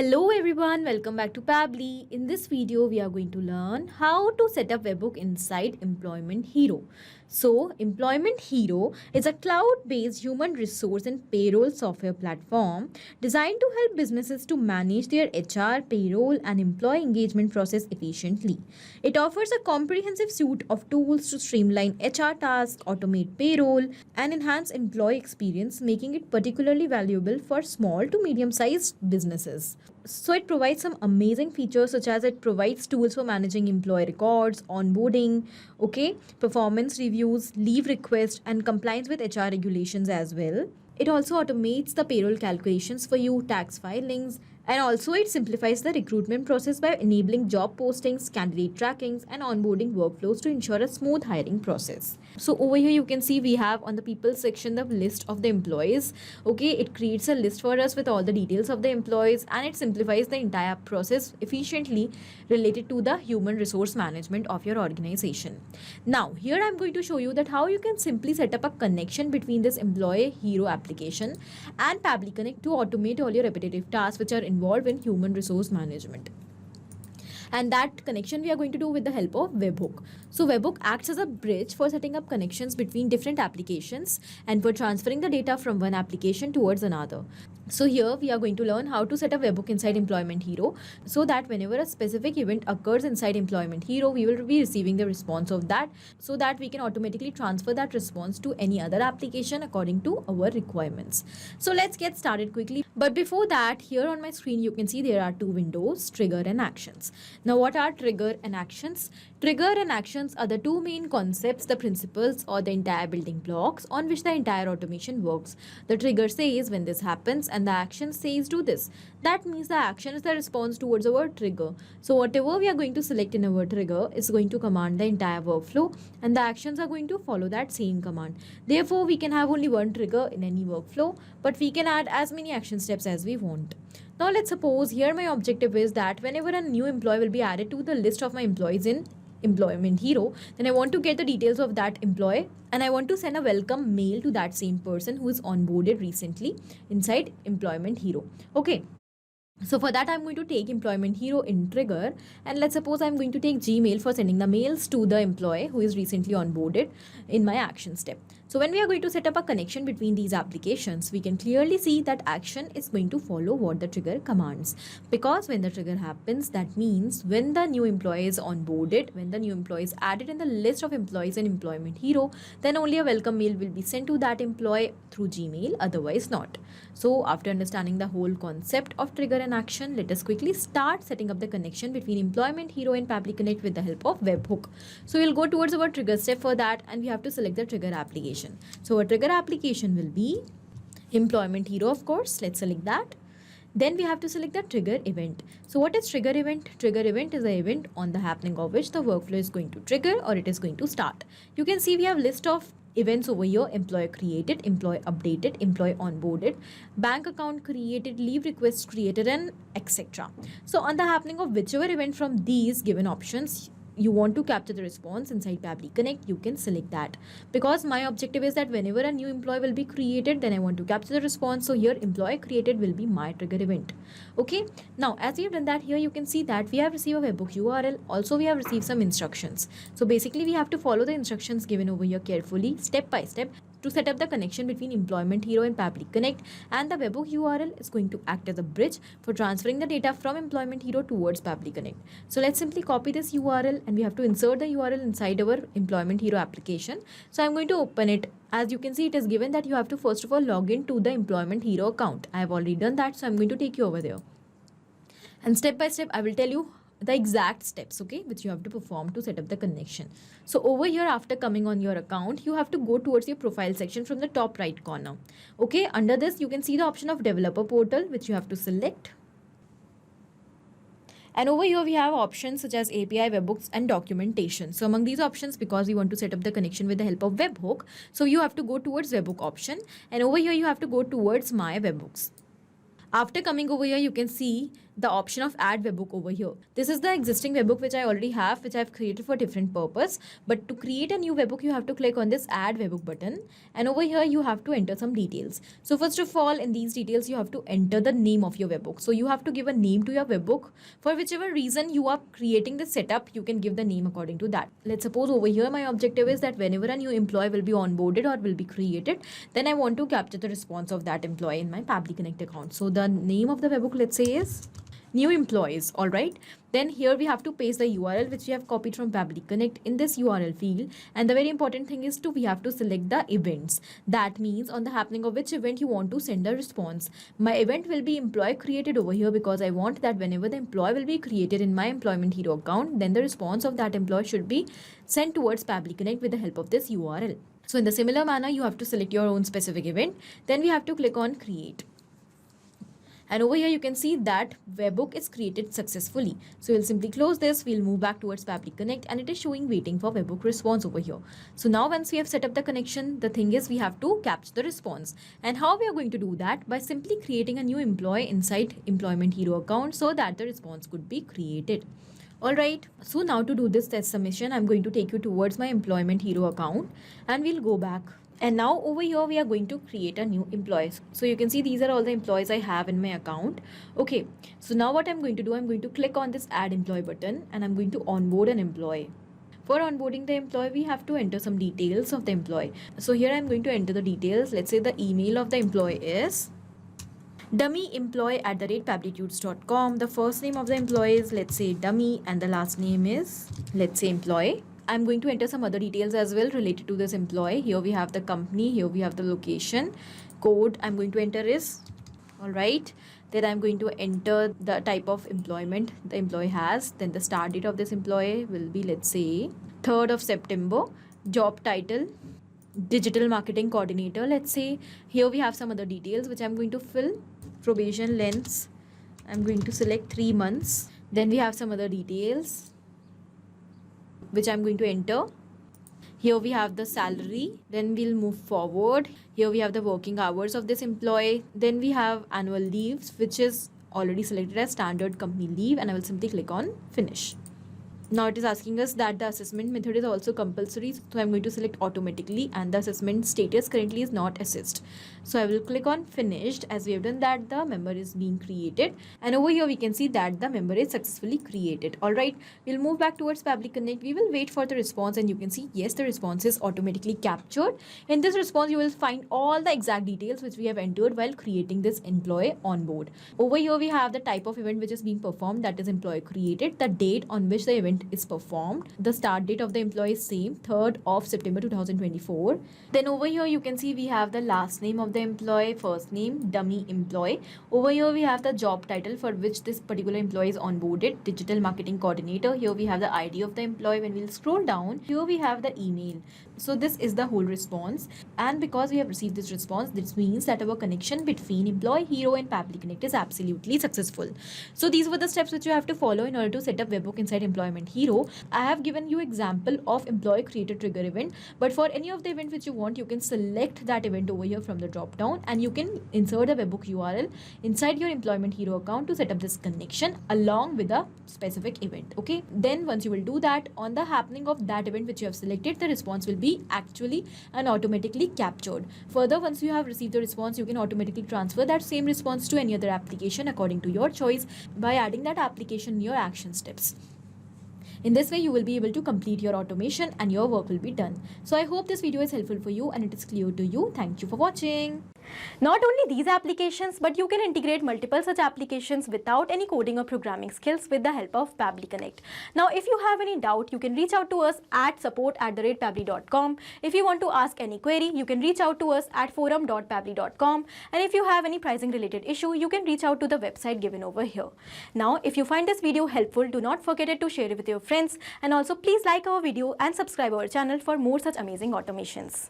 Hello everyone, welcome back to Pabbly. In this video, we are going to learn how to set up Webhook inside Employment Hero. So, Employment Hero is a cloud-based human resource and payroll software platform designed to help businesses to manage their HR, payroll, and employee engagement process efficiently. It offers a comprehensive suite of tools to streamline HR tasks, automate payroll, and enhance employee experience, making it particularly valuable for small to medium-sized businesses. So it provides some amazing features such as it provides tools for managing employee records, onboarding, performance reviews, leave requests, and compliance with HR regulations as well. It also automates the payroll calculations for you, tax filings, and also it simplifies the recruitment process by enabling job postings, candidate trackings, and onboarding workflows to ensure a smooth hiring process. So over here you can see we have on the people section the list of the employees. It creates a list for us with all the details of the employees, and it simplifies the entire process efficiently related to the human resource management of your organization. Now here I'm going to show you that how you can simply set up a connection between this Employee Hero application and Pabbly Connect to automate all your repetitive tasks which are involved in human resource management. And that connection we are going to do with the help of Webhook. So Webhook acts as a bridge for setting up connections between different applications and for transferring the data from one application towards another. So here we are going to learn how to set up Webhook inside Employment Hero so that whenever a specific event occurs inside Employment Hero, we will be receiving the response of that so that we can automatically transfer that response to any other application according to our requirements. So let's get started quickly. But before that, here on my screen, you can see there are two windows, trigger and actions. Now what are trigger and actions? Trigger and actions are the two main concepts, the principles or the entire building blocks on which the entire automation works. The trigger says when this happens and the action says do this. That means the action is the response towards our trigger. So whatever we are going to select in our trigger is going to command the entire workflow, and the actions are going to follow that same command. Therefore, we can have only one trigger in any workflow, but we can add as many action steps as we want. Now let's suppose here my objective is that whenever a new employee will be added to the list of my employees in Employment Hero, then I want to get the details of that employee and I want to send a welcome mail to that same person who is onboarded recently inside Employment Hero. So for that, I'm going to take Employment Hero in trigger, and let's suppose I'm going to take Gmail for sending the mails to the employee who is recently onboarded in my action step. So when we are going to set up a connection between these applications, we can clearly see that action is going to follow what the trigger commands. Because when the trigger happens, that means when the new employee is onboarded, when the new employee is added in the list of employees in Employment Hero, then only a welcome mail will be sent to that employee through Gmail, otherwise not. So after understanding the whole concept of trigger and action, let us quickly start setting up the connection between Employment Hero and Pabbly Connect with the help of Webhook. So we'll go towards our trigger step for that, and we have to select the trigger application. So our trigger application will be Employment Hero, of course. Let's select that. Then we have to select the trigger event. So what is trigger event? Trigger event is the event on the happening of which the workflow is going to trigger or it is going to start. You can see we have list of events over here: employee created, employee updated, employee onboarded, bank account created, leave requests created, and etc. So on the happening of whichever event from these given options you want to capture the response inside Pabbly Connect, you can select that. Because my objective is that whenever a new employee will be created, then I want to capture the response. So here employee created will be my trigger event. Now as we have done that, here you can see that we have received a webhook URL. Also we have received some instructions. So basically we have to follow the instructions given over here carefully, step by step, to set up the connection between Employment Hero and Pabbly Connect, and the webhook URL is going to act as a bridge for transferring the data from Employment Hero towards Pabbly Connect. So let's simply copy this URL and we have to insert the URL inside our Employment Hero application. So I'm going to open it. As you can see, it is given that you have to first of all log in to the Employment Hero account. I have already done that, so I'm going to take you over there. And step by step, I will tell you the exact steps, which you have to perform to set up the connection. So over here, after coming on your account, you have to go towards your profile section from the top right corner. Under this, you can see the option of developer portal, which you have to select. And over here, we have options such as API, webhooks, and documentation. So among these options, because we want to set up the connection with the help of Webhook, so you have to go towards Webhook option. And over here, you have to go towards my webhooks. After coming over here, you can see the option of add webhook over here. This is the existing webhook which I already have, which I've created for different purpose. But to create a new webhook, you have to click on this add webhook button. And over here, you have to enter some details. So first of all, in these details, you have to enter the name of your webhook. So you have to give a name to your webhook. For whichever reason you are creating this setup, you can give the name according to that. Let's suppose over here, my objective is that whenever a new employee will be onboarded or will be created, then I want to capture the response of that employee in my Pabbly Connect account. So the name of the webhook, let's say, is new employees. All right, then here we have to paste the URL which we have copied from Pabbly Connect in this URL field. And the very important thing is we have to select the events. That means on the happening of which event you want to send a response. My event will be employee created over here, because I want that whenever the employee will be created in my Employment Hero account, then the response of that employee should be sent towards Pabbly Connect with the help of this URL. So in the similar manner, you have to select your own specific event. Then we have to click on create. And over here, you can see that webhook is created successfully. So we'll simply close this. We'll move back towards Pabbly Connect, and it is showing waiting for webhook response over here. So now once we have set up the connection, the thing is we have to capture the response. And how we are going to do that? By simply creating a new employee inside Employment Hero account so that the response could be created. Alright, so now to do this test submission, I'm going to take you towards my Employment Hero account, and we'll go back. And now over here, we are going to create a new employees. So you can see these are all the employees I have in my account. Okay, so now what I'm going to do, I'm going to click on this add employee button, and I'm going to onboard an employee. For onboarding the employee, we have to enter some details of the employee. So here I'm going to enter the details. Let's say the email of the employee is dummyemployee@pabblytudes.com. The first name of the employee is, let's say, dummy, and the last name is, let's say, employee. I'm going to enter some other details as well related to this employee. Here we have the company, here we have the location. Code I'm going to enter is, all right. Then I'm going to enter the type of employment the employee has. Then the start date of this employee will be, let's say, 3rd of September. Job title, digital marketing coordinator, let's say. Here we have some other details which I'm going to fill. Probation lengths, I'm going to select 3 months. Then we have some other details which I'm going to enter. Here we have the salary. Then we'll move forward. Here we have the working hours of this employee. Then we have annual leaves, which is already selected as standard company leave, and I will simply click on finish. Now it is asking us that the assessment method is also compulsory. So I'm going to select automatically, and the assessment status currently is not assessed. So I will click on finished. As we have done that, the member is being created. And over here we can see that the member is successfully created. Alright, we'll move back towards Pabbly Connect. We will wait for the response, and you can see, yes, the response is automatically captured. In this response, you will find all the exact details which we have entered while creating this employee on board. Over here we have the type of event which is being performed, that is employee created, the date on which the event is performed, the start date of the employee is same, 3rd of September 2024. Then over here you can see we have the last name of the employee, first name, dummy employee. Over here we have the job title for which this particular employee is onboarded, digital marketing coordinator. Here we have the ID of the employee. When we'll scroll down, here we have the email. So this is the whole response, and because we have received this response, this means that our connection between Employee Hero and Pabbly Connect is absolutely successful. So these were the steps which you have to follow in order to set up webhook inside Employment Hero. I have given you example of employee created trigger event, but for any of the event which you want, you can select that event over here from the drop down, and you can insert a webhook URL inside your Employment Hero account to set up this connection along with a specific event. Okay, then once you will do that, on the happening of that event which you have selected, the response will be actually and automatically captured. Further, once you have received the response, you can automatically transfer that same response to any other application according to your choice by adding that application in your action steps. In this way, you will be able to complete your automation and your work will be done. So I hope this video is helpful for you and it is clear to you. Thank you for watching. Not only these applications, but you can integrate multiple such applications without any coding or programming skills with the help of Pabbly Connect. Now, if you have any doubt, you can reach out to us at support@pabbly.com. If you want to ask any query, you can reach out to us at forum.pabbly.com. And if you have any pricing related issue, you can reach out to the website given over here. Now, if you find this video helpful, do not forget to share it with your friends, and also please like our video and subscribe our channel for more such amazing automations.